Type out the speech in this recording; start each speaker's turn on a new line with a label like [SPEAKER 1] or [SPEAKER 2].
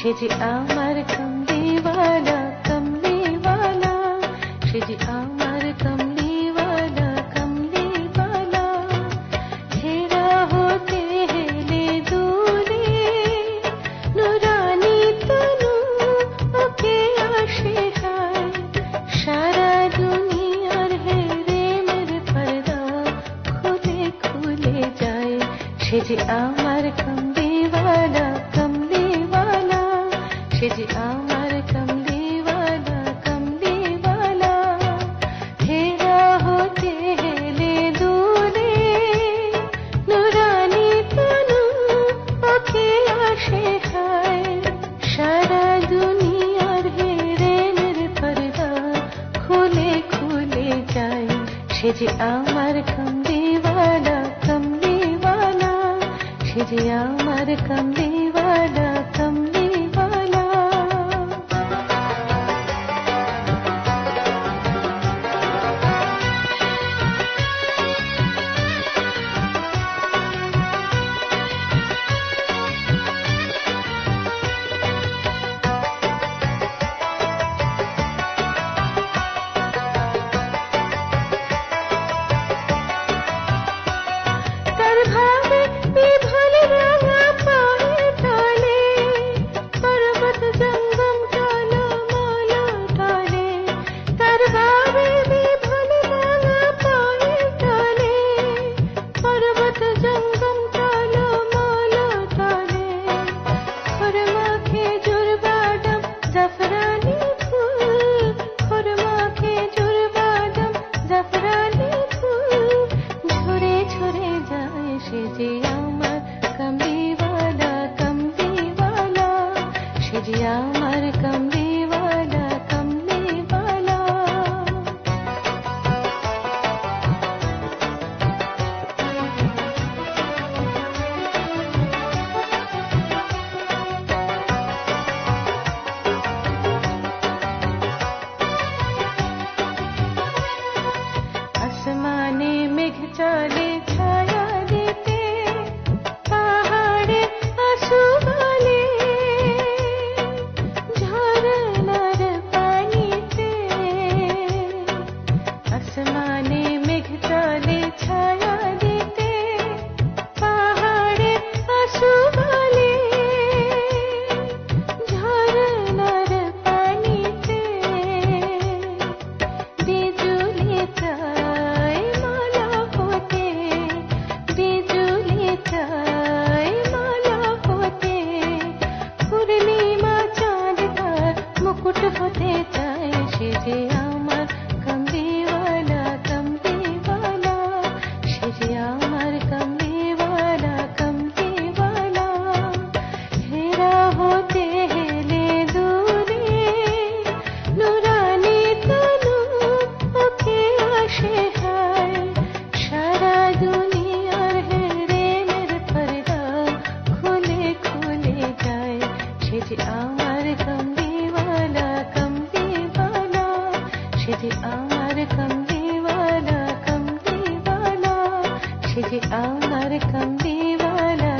[SPEAKER 1] সে যে আমার কমলিওয়ালা কমলিওয়ালা, সে যে আমার কমলিওয়ালা কমলিওয়ালা। ঘেরা হতে হেলে দূরে নুরানি তনু ওকে আসে হায়, সারা দুনিয়ার হেরে মেরে পর্দা খুলে খুলে যায়। সে যে আমার কমলিওয়ালা কমলিওয়ালা, সে যে আমার কমলিওয়ালা কমলিওয়ালা। ঘেরা হতে হেলে দূরে নুরানি তনু ওকে আসে হায়, সারা দুনিয়ার হেরে মেরে পর্দা খুলে খুলে যায়। সে যে আমার কমলিওয়ালা কমলিওয়ালা, সে যে আমার কমলিওয়ালা কমলিওয়ালা। তার ভাবে বিভোল রাঙা পায়ে তলে পর্বত জঙ্গম টলমল টলে, তার ভাবে বিভোল রাঙা পায়ে তলে পর্বত জঙ্গম টলমল টলে। খরমা খেজুর বাদাম জাফরানি ফুল, খরমা খেজুর বাদাম জাফরানি ফুল ঝরে ঝরে যায়। সে যে আমার কমলিওয়ালা কমলিওয়ালা, সে যে আমার কমলিওয়ালা কমলিওয়ালা। আসমানে মেঘ চলে ছায়া দিতে, পাহাড়ে আঁসু বলে ঝরনার পানিতে। আসমানে মেঘ চলে ছায়া দিতে, পাহাড়ে আঁসু বলে ঝরনার পানিতে। বিজুলি চাই মালা হতে, বিজুলি চাই মালা হতে, পূর্ণিমা চাঁদ তার মুকুট হতে চায়। সে যে আমার কমলিওয়ালা কমলিওয়ালা, সে যে আমার কমলিওয়ালা কমলিওয়ালা। হেরা হতে হেলে দূরে নুরানি তনু ওকে আসে হায়, সারা দুনিয়ার হেরে মেরে পর্দা খুলে খুলে যায়। সে যে আমার কমলিওয়ালা কমলিওয়ালা, সে যে আমার কমলিওয়ালা কমলিওয়ালা, সে যে আমার কমলিওয়ালা